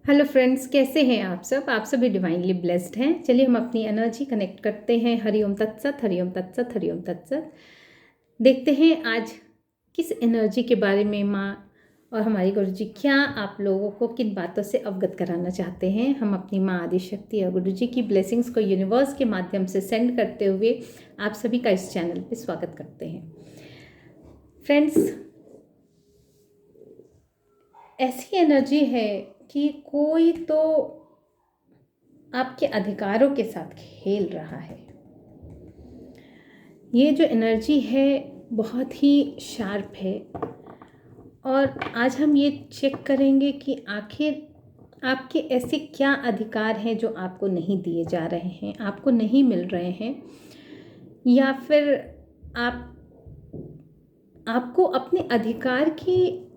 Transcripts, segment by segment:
Hello friends, कैसे हैं आप सब भी डिवाइनली ब्लेस्ड हैं। चलिए हम अपनी एनर्जी कनेक्ट करते हैं। हरिओम तत्सत, हरिओम तत्सत, हरिओम तत्सत। देखते हैं आज किस एनर्जी के बारे में माँ और हमारी गुरुजी क्या आप लोगों को किन बातों से अवगत कराना चाहते हैं। हम अपनी माँ आदि शक्ति और गुरुजी की ब्लेसिंग्स को यूनिवर्स के माध्यम से सेंड करते हुए आप सभी का इस चैनल पर स्वागत करते हैं। फ्रेंड्स, ऐसी एनर्जी है कि कोई तो आपके अधिकारों के साथ खेल रहा है। ये जो एनर्जी है बहुत ही शार्प है और आज हम ये चेक करेंगे कि आखिर आपके ऐसे क्या अधिकार हैं जो आपको नहीं दिए जा रहे हैं, आपको नहीं मिल रहे हैं, या फिर आपको अपने अधिकार की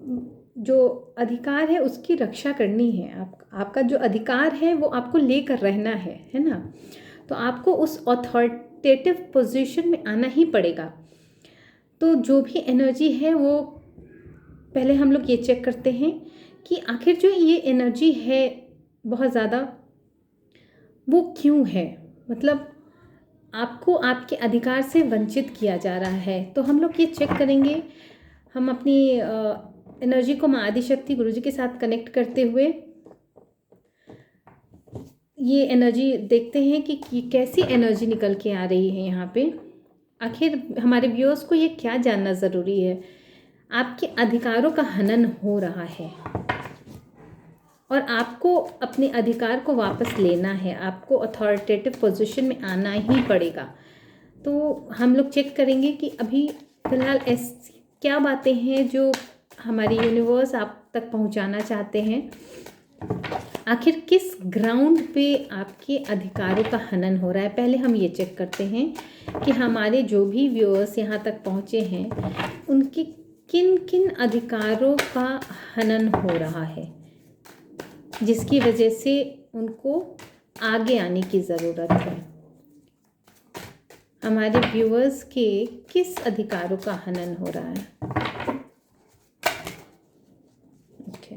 जो अधिकार है उसकी रक्षा करनी है। आपका जो अधिकार है वो आपको लेकर रहना है ना। तो आपको उस अथॉरिटेटिव पोजीशन में आना ही पड़ेगा। तो जो भी एनर्जी है वो पहले हम लोग ये चेक करते हैं कि आखिर जो ये एनर्जी है बहुत ज़्यादा वो क्यों है, मतलब आपको आपके अधिकार से वंचित किया जा रहा है। तो हम लोग ये चेक करेंगे। हम अपनी एनर्जी को माँ आदि शक्ति गुरुजी के साथ कनेक्ट करते हुए ये एनर्जी देखते हैं कि कैसी एनर्जी निकल के आ रही है यहाँ पे। आखिर हमारे व्यूअर्स को ये क्या जानना ज़रूरी है। आपके अधिकारों का हनन हो रहा है और आपको अपने अधिकार को वापस लेना है। आपको अथॉरिटेटिव पोजीशन में आना ही पड़ेगा। तो हम लोग चेक करेंगे कि अभी फ़िलहाल ऐसी क्या बातें हैं जो हमारी यूनिवर्स आप तक पहुंचाना चाहते हैं। आखिर किस ग्राउंड पे आपके अधिकारों का हनन हो रहा है। पहले हम ये चेक करते हैं कि हमारे जो भी व्यूअर्स यहाँ तक पहुँचे हैं उनके किन किन अधिकारों का हनन हो रहा है, जिसकी वजह से उनको आगे आने की ज़रूरत है। हमारे व्यूअर्स के किस अधिकारों का हनन हो रहा है। ओके,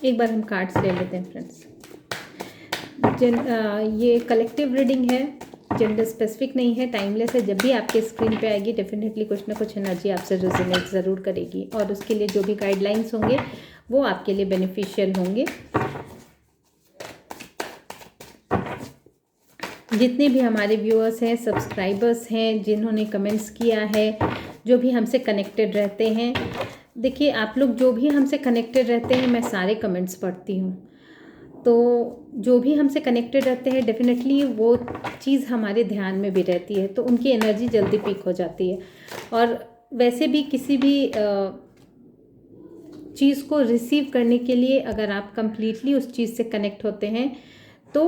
एक बार हम कार्ड्स ले लेते हैं फ्रेंड्स। ये कलेक्टिव रीडिंग है, जेंडर स्पेसिफिक नहीं है, टाइमलेस है। जब भी आपके स्क्रीन पे आएगी डेफिनेटली कुछ ना कुछ एनर्जी आपसे रेजोनेट ज़रूर करेगी और उसके लिए जो भी गाइडलाइंस होंगे वो आपके लिए बेनिफिशियल होंगे। जितने भी हमारे व्यूअर्स हैं, सब्सक्राइबर्स हैं, जिन्होंने कमेंट्स किया है, जो भी हमसे कनेक्टेड रहते हैं, देखिए आप लोग जो भी हमसे कनेक्टेड रहते हैं मैं सारे कमेंट्स पढ़ती हूँ। तो जो भी हमसे कनेक्टेड रहते हैं डेफिनेटली वो चीज़ हमारे ध्यान में भी रहती है, तो उनकी एनर्जी जल्दी पीक हो जाती है। और वैसे भी किसी भी चीज़ को रिसीव करने के लिए अगर आप कंप्लीटली उस चीज़ से कनेक्ट होते हैं तो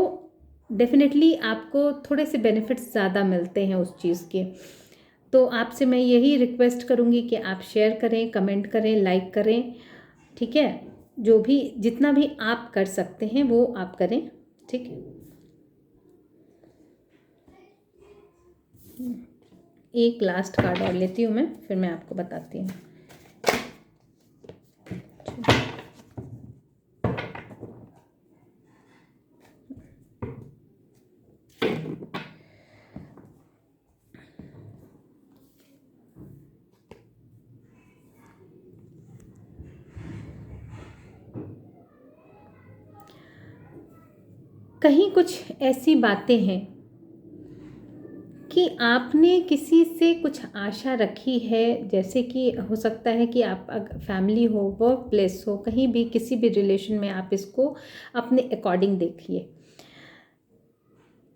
डेफिनेटली आपको थोड़े से बेनिफिट्स ज़्यादा मिलते हैं उस चीज़ के। तो आपसे मैं यही रिक्वेस्ट करूँगी कि आप शेयर करें, कमेंट करें, लाइक करें, ठीक है। जो भी जितना भी आप कर सकते हैं वो आप करें, ठीक है। एक लास्ट कार्ड और लेती हूँ मैं, फिर मैं आपको बताती हूँ। कहीं कुछ ऐसी बातें हैं कि आपने किसी से कुछ आशा रखी है, जैसे कि हो सकता है कि आप फैमिली हो, वर्क प्लेस हो, कहीं भी किसी भी रिलेशन में आप इसको अपने अकॉर्डिंग देखिए।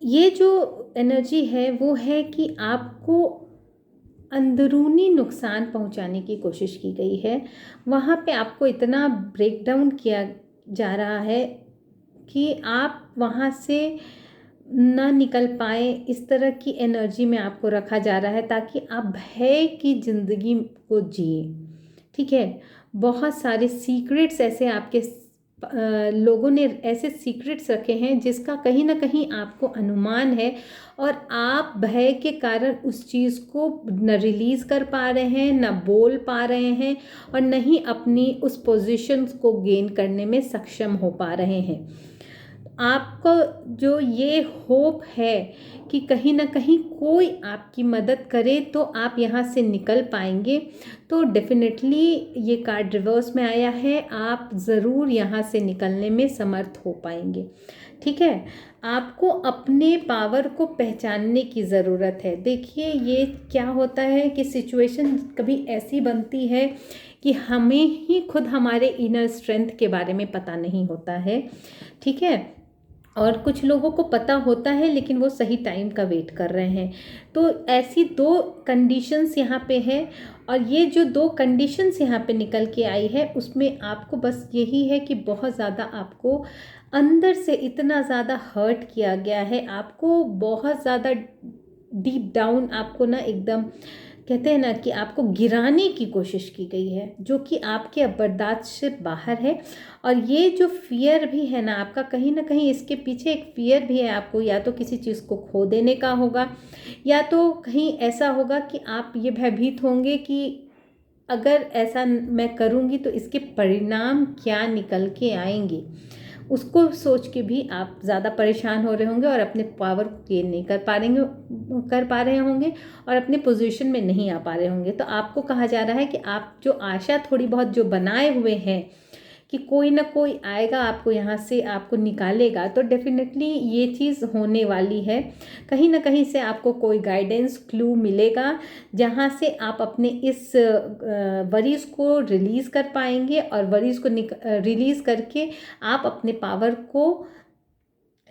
ये जो एनर्जी है वो है कि आपको अंदरूनी नुकसान पहुंचाने की कोशिश की गई है। वहाँ पे आपको इतना ब्रेक डाउन किया जा रहा है कि आप वहाँ से ना निकल पाए। इस तरह की एनर्जी में आपको रखा जा रहा है ताकि आप भय की ज़िंदगी को जिए। ठीक है, बहुत सारे सीक्रेट्स ऐसे आपके लोगों ने ऐसे सीक्रेट्स रखे हैं जिसका कहीं ना कहीं आपको अनुमान है, और आप भय के कारण उस चीज़ को न रिलीज़ कर पा रहे हैं, न बोल पा रहे हैं, और न ही अपनी उस पोजीशन को गेन करने में सक्षम हो पा रहे हैं। आपको जो ये होप है कि कहीं ना कहीं कोई आपकी मदद करे तो आप यहाँ से निकल पाएंगे, तो डेफिनेटली ये कार्ड रिवर्स में आया है, आप ज़रूर यहाँ से निकलने में समर्थ हो पाएंगे। ठीक है, आपको अपने पावर को पहचानने की ज़रूरत है। देखिए, ये क्या होता है कि सिचुएशन कभी ऐसी बनती है कि हमें ही खुद हमारे इनर स्ट्रेंथ के बारे में पता नहीं होता है। ठीक है, और कुछ लोगों को पता होता है लेकिन वो सही टाइम का वेट कर रहे हैं। तो ऐसी दो कंडीशंस यहाँ पे है, और ये जो दो कंडीशंस यहाँ पे निकल के आई है उसमें आपको बस यही है कि बहुत ज़्यादा आपको अंदर से इतना ज़्यादा हर्ट किया गया है, आपको बहुत ज़्यादा डीप डाउन आपको ना एकदम कहते हैं ना कि आपको गिराने की कोशिश की गई है, जो कि आपके अब बर्दाश्त से बाहर है। और ये जो फियर भी है ना आपका, कहीं ना कहीं इसके पीछे एक फियर भी है। आपको या तो किसी चीज़ को खो देने का होगा, या तो कहीं ऐसा होगा कि आप ये भयभीत होंगे कि अगर ऐसा मैं करूँगी तो इसके परिणाम क्या निकल के आएंगे। उसको सोच के भी आप ज़्यादा परेशान हो रहे होंगे और अपने पावर को गेन नहीं कर पा रहे होंगे, और अपने पोजीशन में नहीं आ पा रहे होंगे। तो आपको कहा जा रहा है कि आप जो आशा थोड़ी बहुत जो बनाए हुए हैं कि कोई ना कोई आएगा आपको यहाँ से आपको निकालेगा, तो डेफिनेटली ये चीज़ होने वाली है। कहीं ना कहीं से आपको कोई गाइडेंस क्लू मिलेगा जहाँ से आप अपने इस वरीज को रिलीज़ कर पाएंगे, और वरीज को रिलीज़ करके आप अपने पावर को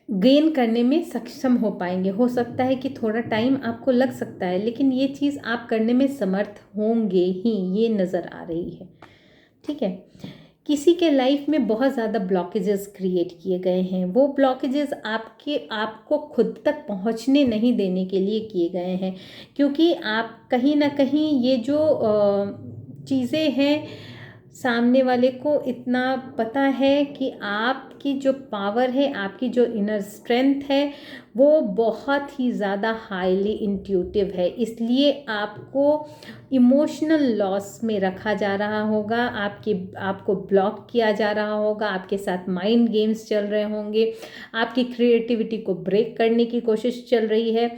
गेन करने में सक्षम हो पाएंगे। हो सकता है कि थोड़ा टाइम आपको लग सकता है, लेकिन ये चीज़ आप करने में समर्थ होंगे ही, ये नज़र आ रही है। ठीक है, किसी के लाइफ में बहुत ज़्यादा ब्लॉकेजेस क्रिएट किए गए हैं। वो ब्लॉकेजेस आपको खुद तक पहुंचने नहीं देने के लिए किए गए हैं, क्योंकि आप कहीं ना कहीं ये जो चीज़ें हैं, सामने वाले को इतना पता है कि आपकी जो पावर है, आपकी जो इनर स्ट्रेंथ है, वो बहुत ही ज़्यादा हाईली इंट्यूटिव है। इसलिए आपको इमोशनल लॉस में रखा जा रहा होगा, आपको ब्लॉक किया जा रहा होगा, आपके साथ माइंड गेम्स चल रहे होंगे, आपकी क्रिएटिविटी को ब्रेक करने की कोशिश चल रही है।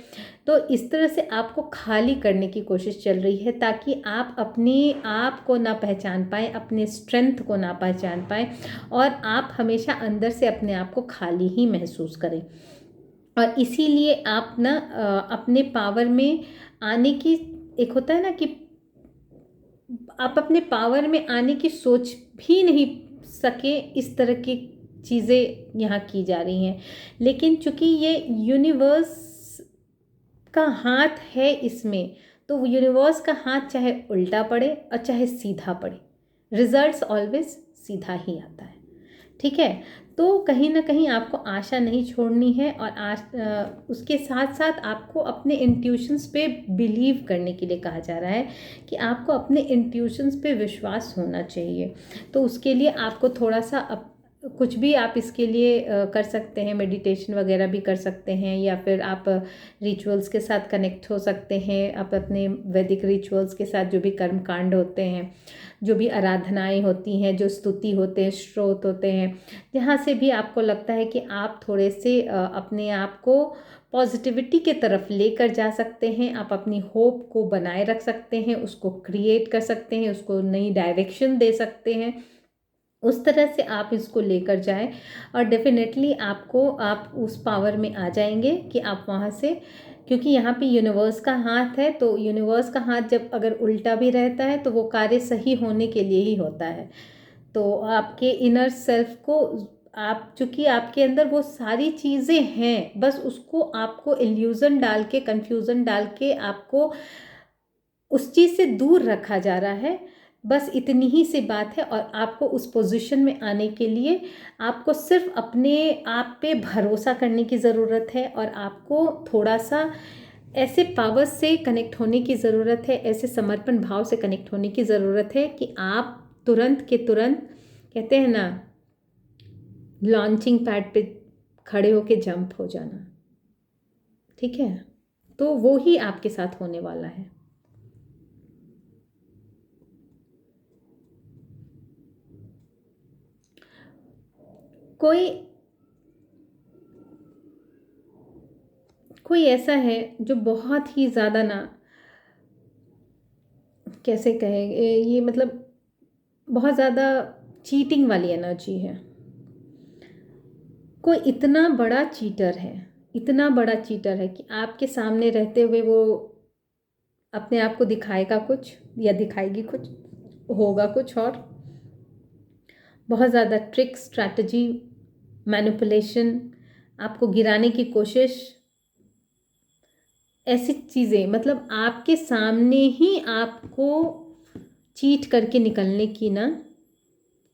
तो इस तरह से आपको खाली करने की कोशिश चल रही है ताकि आप अपने आप को ना पहचान पाएँ, अपने स्ट्रेंथ को ना पहचान पाएँ, और आप हमेशा अंदर से अपने आप को खाली ही महसूस करें। और इसीलिए आप ना अपने पावर में आने की, एक होता है ना कि आप अपने पावर में आने की सोच भी नहीं सके, इस तरह की चीज़ें यहाँ की जा रही हैं। लेकिन चूंकि ये यूनिवर्स का हाथ है इसमें, तो यूनिवर्स का हाथ चाहे उल्टा पड़े और चाहे सीधा पड़े, रिजल्ट्स ऑलवेज सीधा ही आता है। ठीक है, तो कहीं ना कहीं आपको आशा नहीं छोड़नी है, और उसके साथ साथ आपको अपने इंट्यूशंस पे बिलीव करने के लिए कहा जा रहा है कि आपको अपने इंट्यूशंस पे विश्वास होना चाहिए। तो उसके लिए आपको थोड़ा सा कुछ भी आप इसके लिए कर सकते हैं, मेडिटेशन वगैरह भी कर सकते हैं, या फिर आप रिचुअल्स के साथ कनेक्ट हो सकते हैं। आप अपने वैदिक रिचुअल्स के साथ जो भी कर्म कांड होते हैं, जो भी आराधनाएं होती हैं, जो स्तुति होते हैं, स्त्रोत होते हैं, जहाँ से भी आपको लगता है कि आप थोड़े से अपने आप को पॉजिटिविटी के तरफ लेकर जा सकते हैं, आप अपनी होप को बनाए रख सकते हैं, उसको क्रिएट कर सकते हैं, उसको नई डायरेक्शन दे सकते हैं। उस तरह से आप इसको लेकर जाएं, और डेफिनेटली आप उस पावर में आ जाएंगे कि आप वहाँ से, क्योंकि यहाँ पे यूनिवर्स का हाथ है, तो यूनिवर्स का हाथ जब अगर उल्टा भी रहता है तो वो कार्य सही होने के लिए ही होता है। तो आपके इनर सेल्फ को आप चूँकि आपके अंदर वो सारी चीज़ें हैं, बस उसको आपको इल्यूज़न डाल के, कन्फ्यूज़न डाल के आपको उस चीज़ से दूर रखा जा रहा है। बस इतनी ही सी बात है। और आपको उस पोजीशन में आने के लिए आपको सिर्फ अपने आप पे भरोसा करने की ज़रूरत है, और आपको थोड़ा सा ऐसे पावर से कनेक्ट होने की ज़रूरत है, ऐसे समर्पण भाव से कनेक्ट होने की ज़रूरत है कि आप तुरंत के तुरंत, कहते हैं ना, लॉन्चिंग पैड पे खड़े होके जंप हो जाना। ठीक है, तो वो ही आपके साथ होने वाला है। कोई ऐसा है जो बहुत ही ज़्यादा ना, कैसे कहें, ये मतलब बहुत ज़्यादा चीटिंग वाली एनर्जी है। कोई इतना बड़ा चीटर है, इतना बड़ा चीटर है कि आपके सामने रहते हुए वो अपने आप को दिखाएगा कुछ या दिखाएगी कुछ, होगा कुछ और। बहुत ज़्यादा ट्रिक, स्ट्रैटेजी, मैनिपुलेशन, आपको गिराने की कोशिश, ऐसी चीज़ें, मतलब आपके सामने ही आपको चीट करके निकलने की ना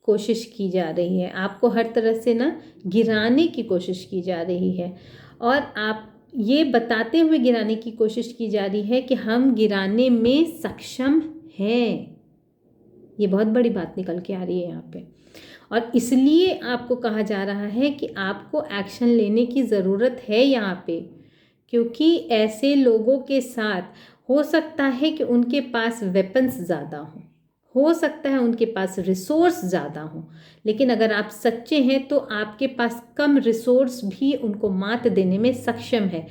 कोशिश की जा रही है। आपको हर तरह से ना गिराने की कोशिश की जा रही है, और आप ये बताते हुए गिराने की कोशिश की जा रही है कि हम गिराने में सक्षम हैं। ये बहुत बड़ी बात निकल के आ रही है यहाँ पे। और इसलिए आपको कहा जा रहा है कि आपको एक्शन लेने की ज़रूरत है यहाँ पे, क्योंकि ऐसे लोगों के साथ हो सकता है कि उनके पास वेपन्स ज़्यादा हो सकता है उनके पास रिसोर्स ज़्यादा हो, लेकिन अगर आप सच्चे हैं तो आपके पास कम रिसोर्स भी उनको मात देने में सक्षम है।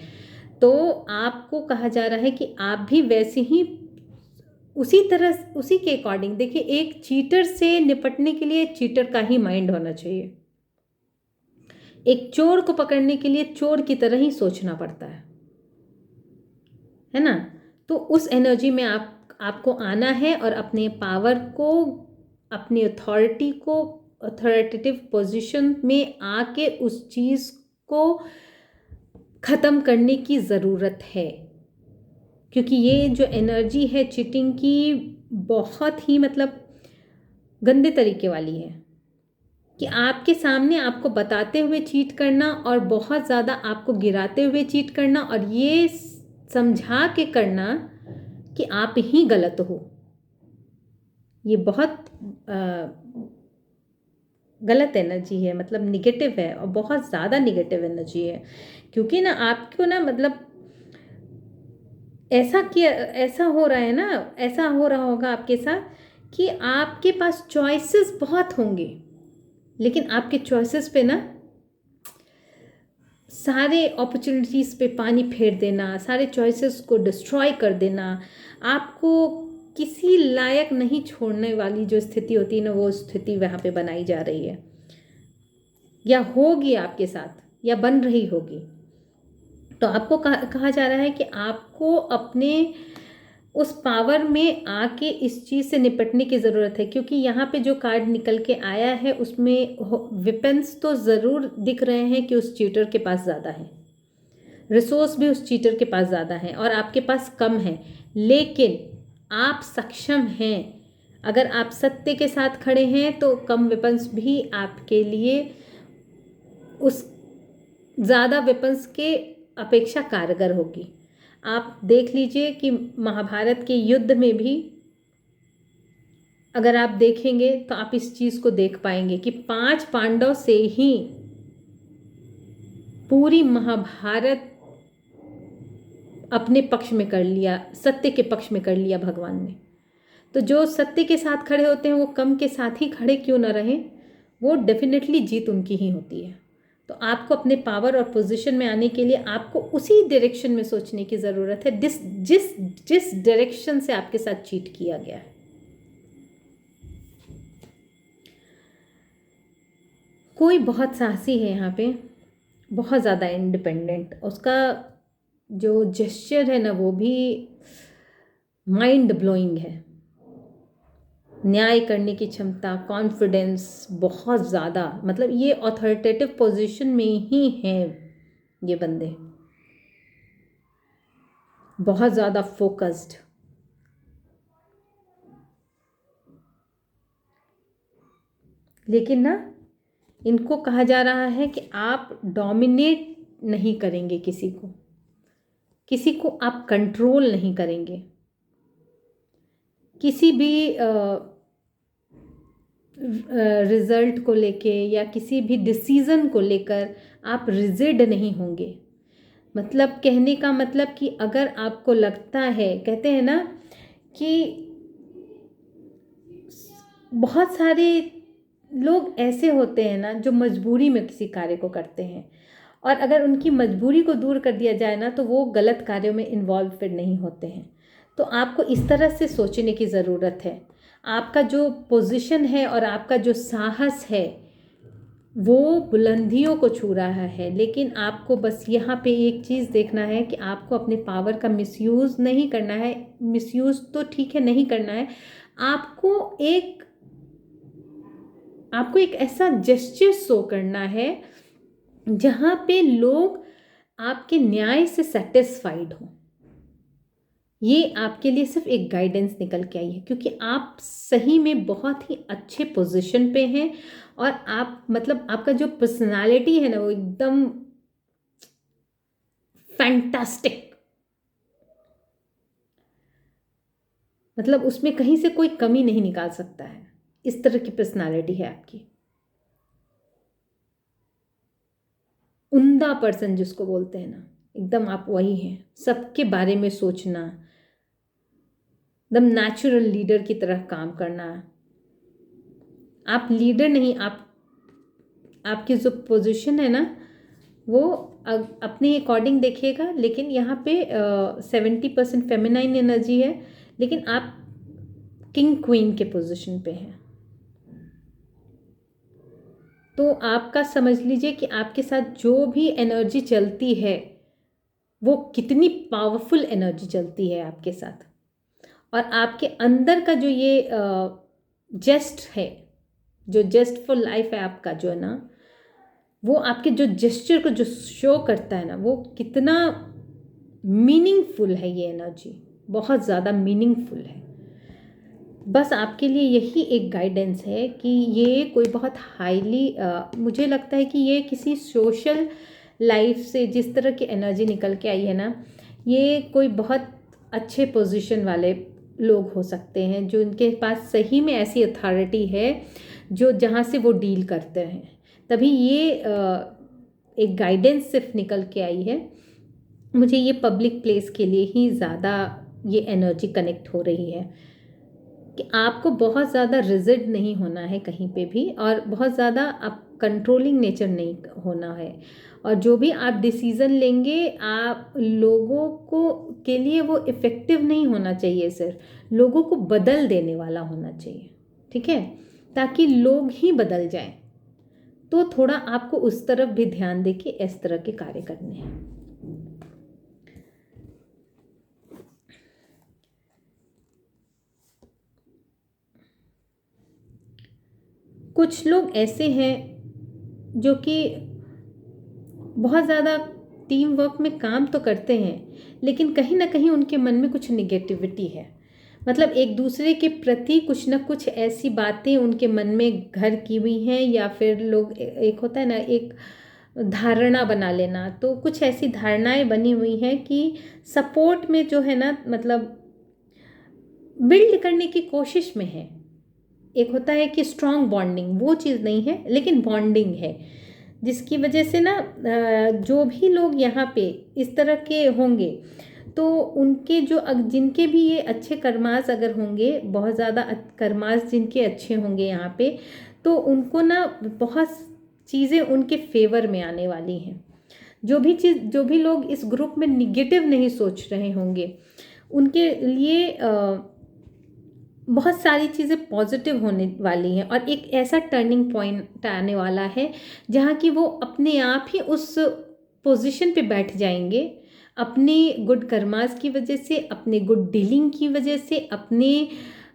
तो आपको कहा जा रहा है कि आप भी वैसे ही उसी तरह, उसी के अकॉर्डिंग देखिए, एक चीटर से निपटने के लिए चीटर का ही माइंड होना चाहिए। एक चोर को पकड़ने के लिए चोर की तरह ही सोचना पड़ता है ना। तो उस एनर्जी में आपको आना है, और अपने पावर को, अपनी अथॉरिटी को, अथॉरिटेटिव पोजीशन में आके उस चीज़ को ख़त्म करने की ज़रूरत है। क्योंकि ये जो एनर्जी है चीटिंग की, बहुत ही मतलब गंदे तरीके वाली है, कि आपके सामने आपको बताते हुए चीट करना, और बहुत ज़्यादा आपको गिराते हुए चीट करना, और ये समझा के करना कि आप ही गलत हो। ये बहुत गलत एनर्जी है, मतलब निगेटिव है, और बहुत ज़्यादा निगेटिव एनर्जी है। क्योंकि ना आपको ना, मतलब ऐसा हो रहा है ना, ऐसा हो रहा होगा आपके साथ कि आपके पास चॉइसेस बहुत होंगे, लेकिन आपके चॉइसेस पे ना सारे अपॉर्चुनिटीज़ पे पानी फेर देना, सारे चॉइसेस को डिस्ट्रॉय कर देना, आपको किसी लायक नहीं छोड़ने वाली जो स्थिति होती है ना, वो स्थिति वहाँ पे बनाई जा रही है, या होगी आपके साथ, या बन रही होगी। तो आपको कहा जा रहा है कि आपको अपने उस पावर में आके इस चीज़ से निपटने की ज़रूरत है। क्योंकि यहाँ पे जो कार्ड निकल के आया है उसमें वेपन्स तो ज़रूर दिख रहे हैं कि उस चीटर के पास ज़्यादा है, रिसोर्स भी उस चीटर के पास ज़्यादा है और आपके पास कम है, लेकिन आप सक्षम हैं। अगर आप सत्य के साथ खड़े हैं तो कम वेपन्स भी आपके लिए उस ज़्यादा वेपन्स के अपेक्षा कारगर होगी। आप देख लीजिए कि महाभारत के युद्ध में भी अगर आप देखेंगे तो आप इस चीज़ को देख पाएंगे कि 5 पांडव से ही पूरी महाभारत अपने पक्ष में कर लिया, सत्य के पक्ष में कर लिया भगवान ने। तो जो सत्य के साथ खड़े होते हैं वो कम के साथ ही खड़े क्यों ना रहें, वो डेफिनेटली जीत उनकी ही होती है। तो आपको अपने पावर और पोजीशन में आने के लिए आपको उसी डायरेक्शन में सोचने की ज़रूरत है जिस डायरेक्शन से आपके साथ चीट किया गया है। कोई बहुत साहसी है यहाँ पे, बहुत ज़्यादा इंडिपेंडेंट, उसका जो जेस्चर है ना वो भी माइंड ब्लोइंग है। न्याय करने की क्षमता, कॉन्फिडेंस बहुत ज़्यादा, मतलब ये ऑथोरिटेटिव पोजीशन में ही हैं ये बंदे, बहुत ज़्यादा फोकस्ड। लेकिन ना इनको कहा जा रहा है कि आप डोमिनेट नहीं करेंगे किसी को आप कंट्रोल नहीं करेंगे, किसी भी रिजल्ट को लेके या किसी भी डिसीज़न को लेकर आप रिजिड नहीं होंगे। मतलब कहने का मतलब कि अगर आपको लगता है, कहते हैं ना कि बहुत सारे लोग ऐसे होते हैं ना जो मजबूरी में किसी कार्य को करते हैं, और अगर उनकी मजबूरी को दूर कर दिया जाए ना तो वो गलत कार्यों में इन्वॉल्व फिर नहीं होते हैं। तो आपको इस तरह से सोचने की ज़रूरत है। आपका जो पोजीशन है और आपका जो साहस है वो बुलंदियों को छू रहा है, लेकिन आपको बस यहाँ पे एक चीज़ देखना है कि आपको अपने पावर का मिसयूज़ नहीं करना है। मिसयूज़ तो ठीक है, नहीं करना है। आपको एक ऐसा जेस्चर शो करना है जहाँ पे लोग आपके न्याय से सेटिस्फाइड हों। ये आपके लिए सिर्फ एक गाइडेंस निकल के आई है, क्योंकि आप सही में बहुत ही अच्छे पोजीशन पे हैं, और आप मतलब आपका जो पर्सनालिटी है ना वो एकदम फैंटास्टिक, मतलब उसमें कहीं से कोई कमी नहीं निकाल सकता है। इस तरह की पर्सनालिटी है आपकी, उम्दा पर्सन जिसको बोलते हैं ना, एकदम आप वही हैं। सबके बारे में सोचना, एकदम नेचुरल लीडर की तरह काम करना। आप लीडर नहीं, आपकी जो पोजीशन है ना वो अपने अकॉर्डिंग देखिएगा, लेकिन यहाँ पे 70% फेमिनाइन एनर्जी है, लेकिन आप किंग क्वीन के पोजीशन पे हैं। तो आपका समझ लीजिए कि आपके साथ जो भी एनर्जी चलती है वो कितनी पावरफुल एनर्जी चलती है आपके साथ, और आपके अंदर का जो ये जेस्ट है, जो जेस्ट फॉर लाइफ है आपका, जो है ना वो आपके जो जेस्चर को जो शो करता है ना वो कितना मीनिंगफुल है। ये एनर्जी बहुत ज़्यादा मीनिंगफुल है। बस आपके लिए यही एक गाइडेंस है कि ये कोई बहुत हाईली मुझे लगता है कि ये किसी सोशल लाइफ से जिस तरह की एनर्जी निकल के आई है ना, ये कोई बहुत अच्छे पोजीशन वाले लोग हो सकते हैं जो उनके पास सही में ऐसी अथॉरिटी है जो जहाँ से वो डील करते हैं, तभी ये एक गाइडेंस सिर्फ निकल के आई है। मुझे ये पब्लिक प्लेस के लिए ही ज़्यादा ये एनर्जी कनेक्ट हो रही है कि आपको बहुत ज़्यादा रिजिड नहीं होना है कहीं पे भी, और बहुत ज़्यादा आप कंट्रोलिंग नेचर नहीं होना है, और जो भी आप डिसीज़न लेंगे आप लोगों को के लिए वो इफ़ेक्टिव नहीं होना चाहिए, सिर्फ लोगों को बदल देने वाला होना चाहिए। ठीक है, ताकि लोग ही बदल जाएं। तो थोड़ा आपको उस तरफ भी ध्यान दे के इस तरह के कार्य करने हैं। कुछ लोग ऐसे हैं जो कि बहुत ज़्यादा टीम वर्क में काम तो करते हैं, लेकिन कहीं ना कहीं उनके मन में कुछ निगेटिविटी है। मतलब एक दूसरे के प्रति कुछ ना कुछ ऐसी बातें उनके मन में घर की हुई हैं, या फिर लोग एक होता है ना एक धारणा बना लेना, तो कुछ ऐसी धारणाएं बनी हुई हैं कि सपोर्ट में जो है ना, मतलब बिल्ड करने की कोशिश में है। एक होता है कि स्ट्रॉन्ग बॉन्डिंग, वो चीज़ नहीं है लेकिन बॉन्डिंग है, जिसकी वजह से ना जो भी लोग यहाँ पे इस तरह के होंगे तो उनके जो जिनके भी ये अच्छे कर्मास अगर होंगे, बहुत ज़्यादा कर्मास जिनके अच्छे होंगे यहाँ पे, तो उनको ना बहुत चीज़ें उनके फेवर में आने वाली हैं। जो भी लोग इस ग्रुप में निगेटिव नहीं सोच रहे होंगे उनके लिए बहुत सारी चीज़ें पॉजिटिव होने वाली हैं, और एक ऐसा टर्निंग पॉइंट आने वाला है जहाँ कि वो अपने आप ही उस पोजीशन पे बैठ जाएंगे, अपने गुड कर्मास की वजह से, अपने गुड डीलिंग की वजह से, अपने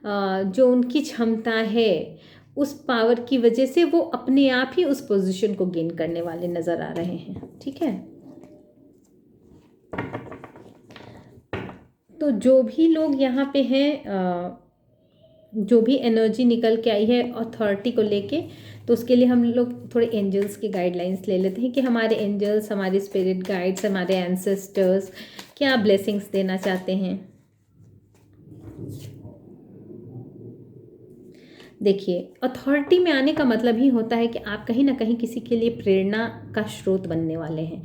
जो उनकी क्षमता है, उस पावर की वजह से वो अपने आप ही उस पोजीशन को गेन करने वाले नज़र आ रहे हैं। ठीक है, तो जो भी लोग यहाँ पे हैं, जो भी एनर्जी निकल के आई है अथॉरिटी को लेके, तो उसके लिए हम लोग थोड़े एंजल्स की गाइडलाइंस ले लेते हैं कि हमारे एंजल्स, हमारे स्पिरिट गाइड्स, हमारे एंसेस्टर्स क्या ब्लेसिंग्स देना चाहते हैं। देखिए, अथॉरिटी में आने का मतलब ही होता है कि आप कहीं ना कहीं किसी के लिए प्रेरणा का स्रोत बनने वाले हैं।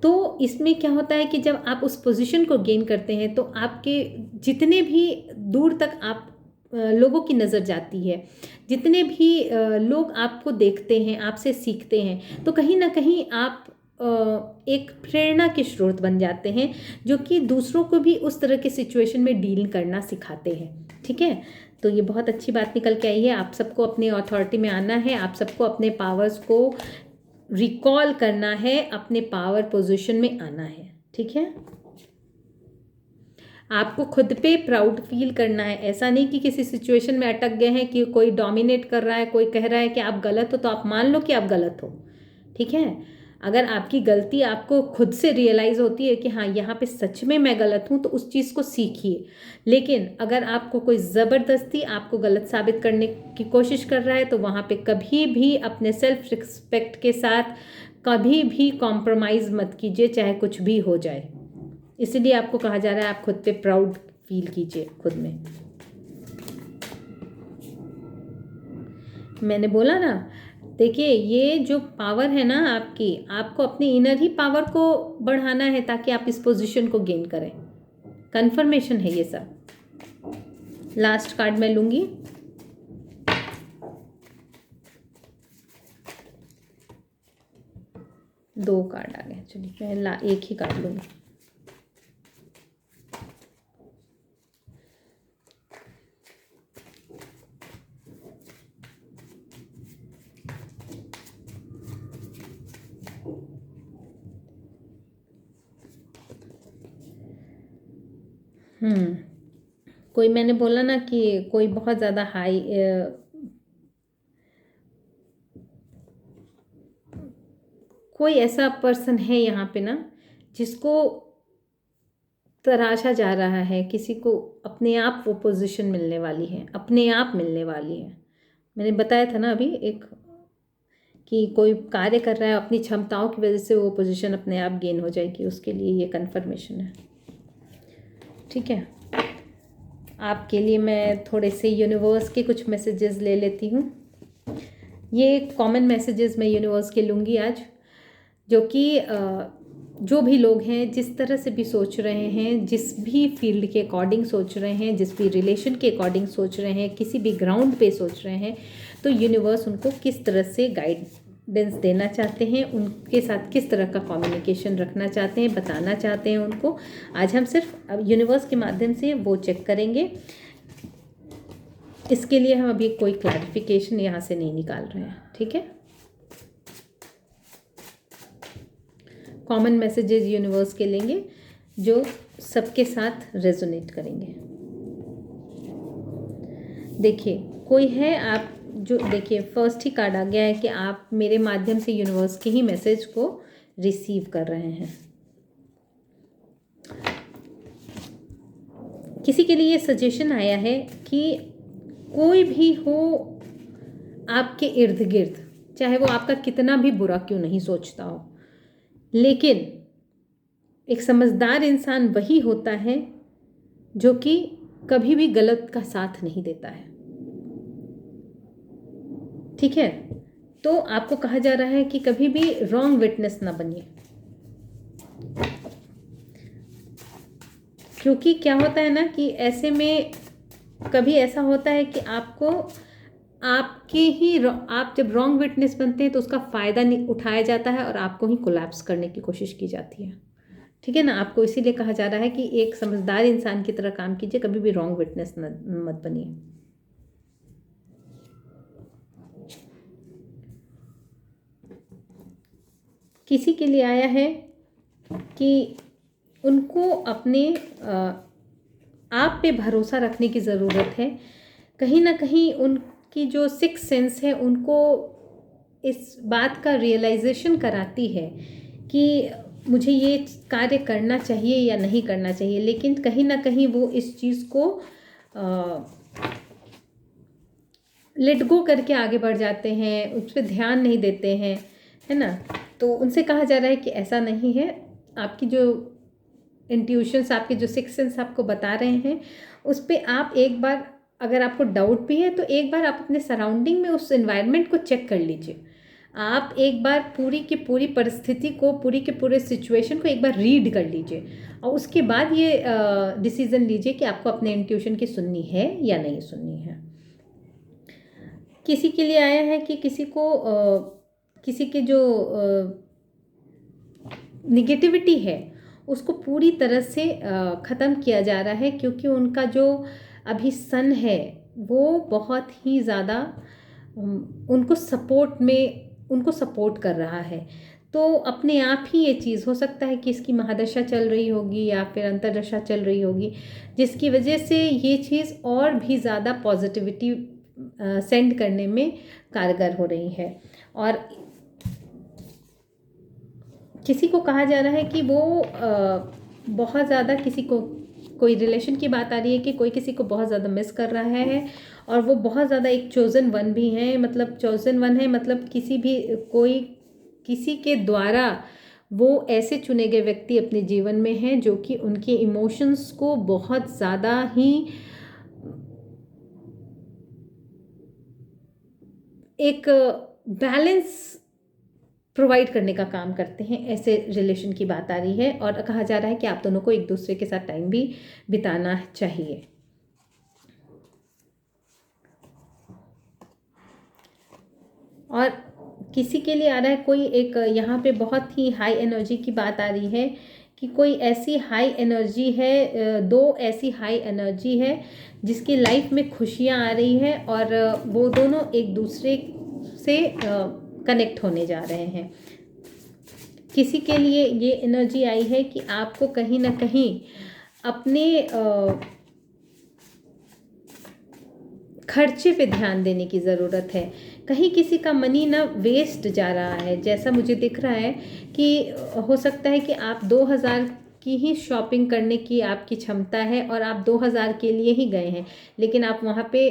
तो इसमें क्या होता है कि जब आप उस पोजीशन को गेन करते हैं तो आपके जितने भी दूर तक आप लोगों की नज़र जाती है, जितने भी लोग आपको देखते हैं, आपसे सीखते हैं, तो कहीं ना कहीं आप एक प्रेरणा के स्रोत बन जाते हैं, जो कि दूसरों को भी उस तरह के सिचुएशन में डील करना सिखाते हैं। ठीक है, तो ये बहुत अच्छी बात निकल के आई है। आप सबको अपने अथॉरिटी में आना है, आप सबको अपने पावर्स को रिकॉल करना है, अपने पावर पोजीशन में आना है। ठीक है, आपको खुद पे प्राउड फील करना है। ऐसा नहीं कि किसी सिचुएशन में अटक गए हैं कि कोई डोमिनेट कर रहा है, कोई कह रहा है कि आप गलत हो, तो आप मान लो कि आप गलत हो। ठीक है, अगर आपकी गलती आपको खुद से रियलाइज़ होती है कि हाँ यहाँ पे सच में मैं गलत हूँ, तो उस चीज़ को सीखिए। लेकिन अगर आपको कोई ज़बरदस्ती आपको गलत साबित करने की कोशिश कर रहा है, तो वहाँ पे कभी भी अपने सेल्फ रिस्पेक्ट के साथ कभी भी कॉम्प्रोमाइज़ मत कीजिए, चाहे कुछ भी हो जाए। इसीलिए आपको कहा जा रहा है आप खुद पे प्राउड फील कीजिए खुद में। मैंने बोला ना, देखिए ये जो पावर है ना आपकी, आपको अपने इनर ही पावर को बढ़ाना है ताकि आप इस पोजीशन को गेन करें। कंफर्मेशन है ये सब। लास्ट कार्ड मैं लूंगी। दो कार्ड आ गए, चलिए मैं एक ही कार्ड लूंगी। कोई, मैंने बोला ना कि कोई बहुत ज़्यादा हाई, कोई ऐसा पर्सन है यहाँ पे ना जिसको तराशा जा रहा है, किसी को अपने आप वो पोजीशन मिलने वाली है, अपने आप मिलने वाली है। मैंने बताया था ना अभी एक कि कोई कार्य कर रहा है, अपनी क्षमताओं की वजह से वो पोजीशन अपने आप गेन हो जाएगी, उसके लिए ये कन्फर्मेशन है। ठीक है, आपके लिए मैं थोड़े से यूनिवर्स के कुछ मैसेजेस ले लेती हूँ। ये कॉमन मैसेजेस मैं यूनिवर्स के लूँगी आज, जो कि जो भी लोग हैं, जिस तरह से भी सोच रहे हैं, जिस भी फील्ड के अकॉर्डिंग सोच रहे हैं, जिस भी रिलेशन के अकॉर्डिंग सोच रहे हैं, किसी भी ग्राउंड पे सोच रहे हैं, तो यूनिवर्स उनको किस तरह से गाइडेंस देना चाहते हैं, उनके साथ किस तरह का कम्युनिकेशन रखना चाहते हैं, बताना चाहते हैं उनको। आज हम सिर्फ यूनिवर्स के माध्यम से वो चेक करेंगे। इसके लिए हम अभी कोई क्लैरिफिकेशन यहाँ से नहीं निकाल रहे हैं। ठीक है, कॉमन मैसेजेस यूनिवर्स के लेंगे जो सबके साथ रेजोनेट करेंगे। देखिए, कोई है आप जो, देखिए फर्स्ट ही कार्ड आ गया है कि आप मेरे माध्यम से यूनिवर्स के ही मैसेज को रिसीव कर रहे हैं। किसी के लिए ये सजेशन आया है कि कोई भी हो आपके इर्द गिर्द, चाहे वो आपका कितना भी बुरा क्यों नहीं सोचता हो, लेकिन एक समझदार इंसान वही होता है जो कि कभी भी गलत का साथ नहीं देता है। ठीक है, तो आपको कहा जा रहा है कि कभी भी रॉन्ग विटनेस ना बनिए, क्योंकि क्या होता है ना कि ऐसे में कभी ऐसा होता है कि आपको आपके ही आप जब रॉन्ग विटनेस बनते हैं तो उसका फ़ायदा उठाया जाता है और आपको ही कोलैप्स करने की कोशिश की जाती है। ठीक है ना, आपको इसीलिए कहा जा रहा है कि एक समझदार इंसान की तरह काम कीजिए, कभी भी रॉन्ग विटनेस मत बनिए। किसी के लिए आया है कि उनको अपने आप पे भरोसा रखने की ज़रूरत है। कहीं ना कहीं उनकी जो सिक्स सेंस है उनको इस बात का रियलाइजेशन कराती है कि मुझे ये कार्य करना चाहिए या नहीं करना चाहिए, लेकिन कहीं ना कहीं वो इस चीज़ को लेट गो करके आगे बढ़ जाते हैं, उस पर ध्यान नहीं देते हैं, है ना। तो उनसे कहा जा रहा है कि ऐसा नहीं है, आपकी जो इंट्यूशंस, आपके जो सिक्स सेंस आपको बता रहे हैं उस पर आप एक बार, अगर आपको डाउट भी है तो एक बार आप अपने सराउंडिंग में उस एनवायरनमेंट को चेक कर लीजिए। आप एक बार पूरी की पूरी परिस्थिति को, पूरी के पूरे सिचुएशन को एक बार रीड कर लीजिए और उसके बाद ये डिसीज़न लीजिए कि आपको अपने इंट्यूशन की सुननी है या नहीं सुननी है। किसी के लिए आया है कि किसी को किसी के जो निगेटिविटी है उसको पूरी तरह से ख़त्म किया जा रहा है, क्योंकि उनका जो अभी सन है वो बहुत ही ज़्यादा उनको सपोर्ट कर रहा है। तो अपने आप ही ये चीज़ हो सकता है कि इसकी महादशा चल रही होगी या फिर अंतर्दशा चल रही होगी, जिसकी वजह से ये चीज़ और भी ज़्यादा पॉजिटिविटी सेंड करने में कारगर हो रही है। और किसी को कहा जा रहा है कि वो बहुत ज़्यादा, किसी को कोई रिलेशन की बात आ रही है कि कोई किसी को बहुत ज़्यादा मिस कर रहा है और वो बहुत ज़्यादा एक चोज़न वन भी है। मतलब चोज़न वन है मतलब किसी के द्वारा वो ऐसे चुने गए व्यक्ति अपने जीवन में हैं जो कि उनके इमोशंस को बहुत ज़्यादा ही एक बैलेंस प्रोवाइड करने का काम करते हैं। ऐसे रिलेशन की बात आ रही है और कहा जा रहा है कि आप दोनों को एक दूसरे के साथ टाइम भी बिताना चाहिए। और किसी के लिए आ रहा है कोई एक, यहाँ पे बहुत ही हाई एनर्जी की बात आ रही है कि कोई ऐसी हाई एनर्जी है, दो ऐसी हाई एनर्जी है जिसकी लाइफ में खुशियाँ आ रही है और वो दोनों एक दूसरे से कनेक्ट होने जा रहे हैं। किसी के लिए ये एनर्जी आई है कि आपको कहीं ना कहीं अपने खर्चे पे ध्यान देने की ज़रूरत है। कहीं किसी का मनी ना वेस्ट जा रहा है, जैसा मुझे दिख रहा है कि हो सकता है कि आप 2000 की ही शॉपिंग करने की आपकी क्षमता है और आप 2000 के लिए ही गए हैं, लेकिन आप वहाँ पे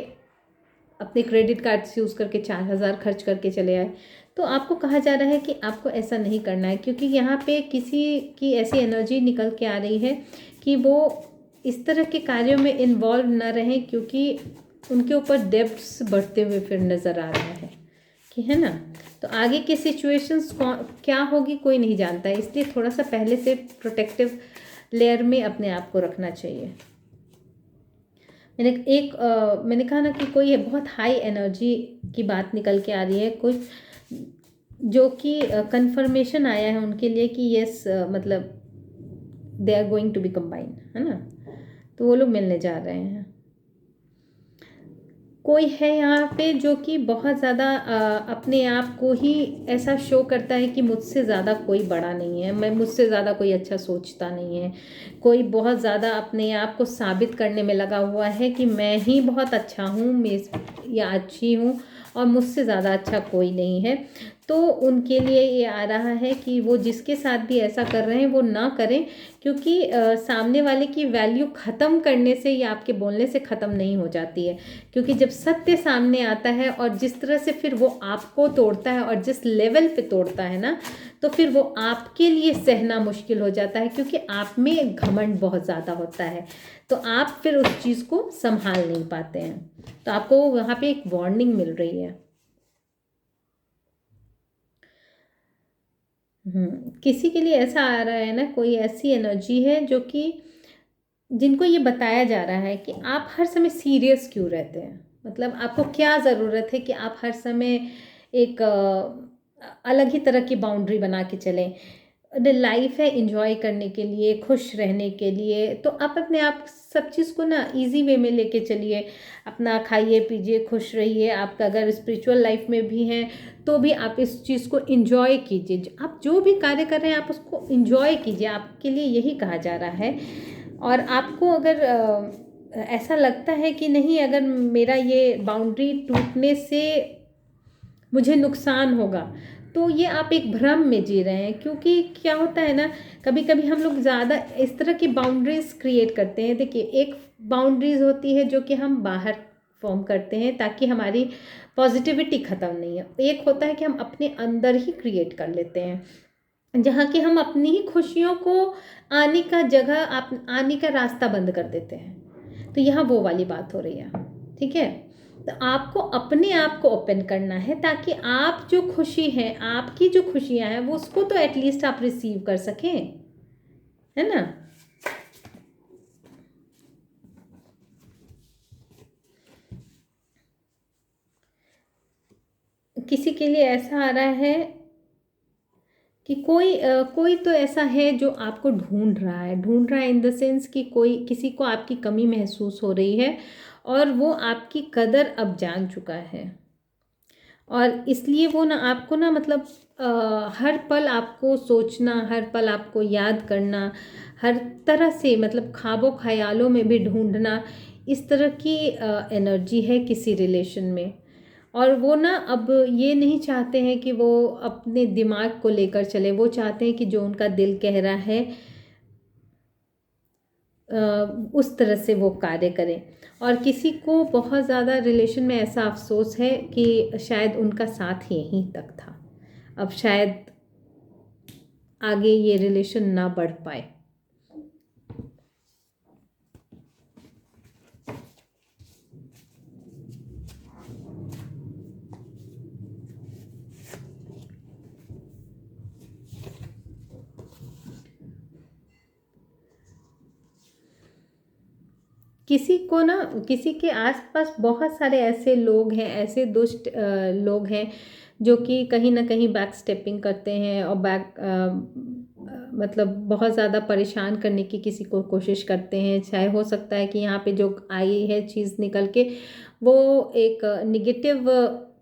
अपने क्रेडिट कार्ड यूज़ करके 4000 खर्च करके चले आए। तो आपको कहा जा रहा है कि आपको ऐसा नहीं करना है, क्योंकि यहाँ पे किसी की ऐसी एनर्जी निकल के आ रही है कि वो इस तरह के कार्यों में इन्वॉल्व न रहें, क्योंकि उनके ऊपर डेब्ट्स बढ़ते हुए फिर नज़र आ रहा है कि, है ना। तो आगे की सिचुएशंस क्या होगी कोई नहीं जानता है, इसलिए थोड़ा सा पहले से प्रोटेक्टिव लेयर में अपने आप को रखना चाहिए। मैंने कहा ना कि कोई बहुत हाई एनर्जी की बात निकल के आ रही है, कुछ जो कि कंफर्मेशन आया है उनके लिए कि यस, मतलब they are going to be combined, है ना। तो वो लोग मिलने जा रहे हैं। कोई है यहाँ पे जो कि बहुत ज़्यादा अपने आप को ही ऐसा शो करता है कि मुझसे ज़्यादा कोई बड़ा नहीं है, मुझसे ज़्यादा कोई अच्छा सोचता नहीं है। कोई बहुत ज़्यादा अपने आप को साबित करने में लगा हुआ है कि मैं ही बहुत अच्छा हूँ, मैं या अच्छी हूँ और मुझसे ज़्यादा अच्छा कोई नहीं है। तो उनके लिए ये आ रहा है कि वो जिसके साथ भी ऐसा कर रहे हैं वो ना करें, क्योंकि सामने वाले की वैल्यू ख़त्म करने से या आपके बोलने से ख़त्म नहीं हो जाती है। क्योंकि जब सत्य सामने आता है और जिस तरह से फिर वो आपको तोड़ता है और जिस लेवल पे तोड़ता है ना, तो फिर वो आपके लिए सहना मुश्किल हो जाता है, क्योंकि आप में घमंड बहुत ज़्यादा होता है। तो आप फिर उस चीज़ को संभाल नहीं पाते हैं। तो आपको वहाँ पे एक वार्निंग मिल रही है। किसी के लिए ऐसा आ रहा है ना, कोई ऐसी एनर्जी है जो कि जिनको ये बताया जा रहा है कि आप हर समय सीरियस क्यों रहते हैं। मतलब आपको क्या ज़रूरत है कि आप हर समय एक अलग ही तरह की बाउंड्री बना के चलें। लाइफ है एंजॉय करने के लिए, खुश रहने के लिए, तो आप अपने आप सब चीज़ को ना इजी वे में लेके चलिए। अपना खाइए पीजिए, खुश रहिए। आप अगर स्पिरिचुअल लाइफ में भी हैं तो भी आप इस चीज़ को एंजॉय कीजिए। आप जो भी कार्य कर रहे हैं आप उसको एंजॉय कीजिए, आपके लिए यही कहा जा रहा है। और आपको अगर ऐसा लगता है कि नहीं, अगर मेरा ये बाउंड्री टूटने से मुझे नुकसान होगा, तो ये आप एक भ्रम में जी रहे हैं। क्योंकि क्या होता है ना, कभी कभी हम लोग ज़्यादा इस तरह की बाउंड्रीज क्रिएट करते हैं। देखिए, एक बाउंड्रीज होती है जो कि हम बाहर फॉर्म करते हैं ताकि हमारी पॉजिटिविटी ख़त्म नहीं है। एक होता है कि हम अपने अंदर ही क्रिएट कर लेते हैं, जहाँ कि हम अपनी ही खुशियों को आने का जगह, आने का रास्ता बंद कर देते हैं। तो यहाँ वो वाली बात हो रही है। ठीक है, तो आपको अपने आप को ओपन करना है ताकि आप जो खुशी है, आपकी जो खुशियाँ हैं, वो उसको तो एटलीस्ट आप रिसीव कर सकें, है ना। किसी के लिए ऐसा आ रहा है कि कोई तो ऐसा है जो आपको ढूंढ रहा है इन द सेंस कि कोई, किसी को आपकी कमी महसूस हो रही है और वो आपकी कदर अब जान चुका है। और इसलिए वो ना आपको ना, मतलब हर पल आपको सोचना, हर पल आपको याद करना, हर तरह से, मतलब ख्वाबों ख्यालों में भी ढूंढना, इस तरह की एनर्जी है किसी रिलेशन में। और वो ना अब ये नहीं चाहते हैं कि वो अपने दिमाग को लेकर चले, वो चाहते हैं कि जो उनका दिल कह रहा है उस तरह से वो कार्य करें। और किसी को बहुत ज़्यादा रिलेशन में ऐसा अफसोस है कि शायद उनका साथ यहीं तक था, अब शायद आगे ये रिलेशन ना बढ़ पाए। किसी को ना, किसी के आसपास बहुत सारे ऐसे लोग हैं, ऐसे दुष्ट लोग हैं जो कि कहीं ना कहीं बैक स्टेपिंग करते हैं और मतलब बहुत ज़्यादा परेशान करने की किसी को कोशिश करते हैं। चाहे हो सकता है कि यहाँ पे जो आई है चीज़ निकल के, वो एक निगेटिव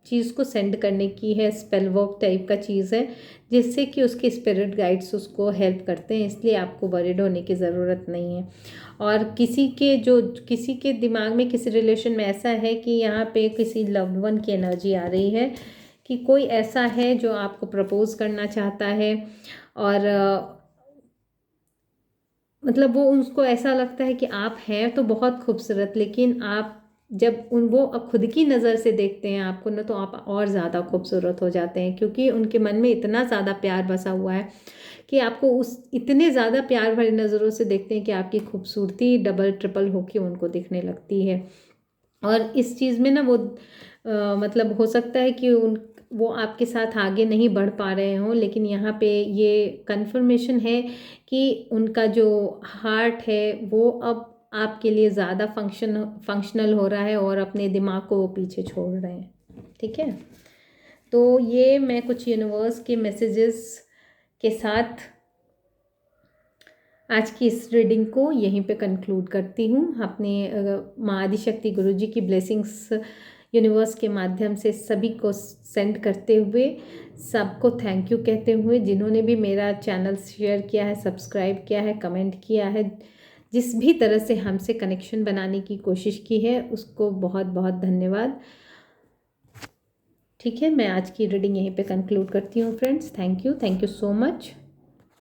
चीज़ को सेंड करने की है, स्पेल वर्क टाइप का चीज़ है, जिससे कि उसके स्पिरिट गाइड्स उसको हेल्प करते हैं। इसलिए आपको वरीड होने की ज़रूरत नहीं है। और किसी के दिमाग में, किसी रिलेशन में ऐसा है कि यहाँ पे किसी लव्ड वन की एनर्जी आ रही है कि कोई ऐसा है जो आपको प्रपोज करना चाहता है। और मतलब वो, उसको ऐसा लगता है कि आप हैं तो बहुत खूबसूरत, लेकिन आप जब वो खुद की नज़र से देखते हैं आपको ना, तो आप और ज़्यादा खूबसूरत हो जाते हैं। क्योंकि उनके मन में इतना ज़्यादा प्यार बसा हुआ है कि आपको उस इतने ज़्यादा प्यार भरी नज़रों से देखते हैं कि आपकी खूबसूरती डबल ट्रिपल होके उनको दिखने लगती है। और इस चीज़ में ना वो मतलब हो सकता है कि वो आपके साथ आगे नहीं बढ़ पा रहे हों, लेकिन यहाँ पे ये कंफर्मेशन है कि उनका जो हार्ट है वो अब आपके लिए ज़्यादा फंक्शनल हो रहा है और अपने दिमाग को वो पीछे छोड़ रहे हैं। ठीक है, तो ये मैं कुछ यूनिवर्स के मैसेजेस के साथ आज की इस रीडिंग को यहीं पे कंक्लूड करती हूँ। अपने माँ आदिशक्ति गुरु जी की ब्लेसिंग्स यूनिवर्स के माध्यम से सभी को सेंड करते हुए, सबको थैंक यू कहते हुए, जिन्होंने भी मेरा चैनल शेयर किया है, सब्सक्राइब किया है, कमेंट किया है, जिस भी तरह से हमसे कनेक्शन बनाने की कोशिश की है, उसको बहुत बहुत धन्यवाद। ठीक है, मैं आज की रीडिंग यहीं पे कंक्लूड करती हूँ friends. Thank you so much.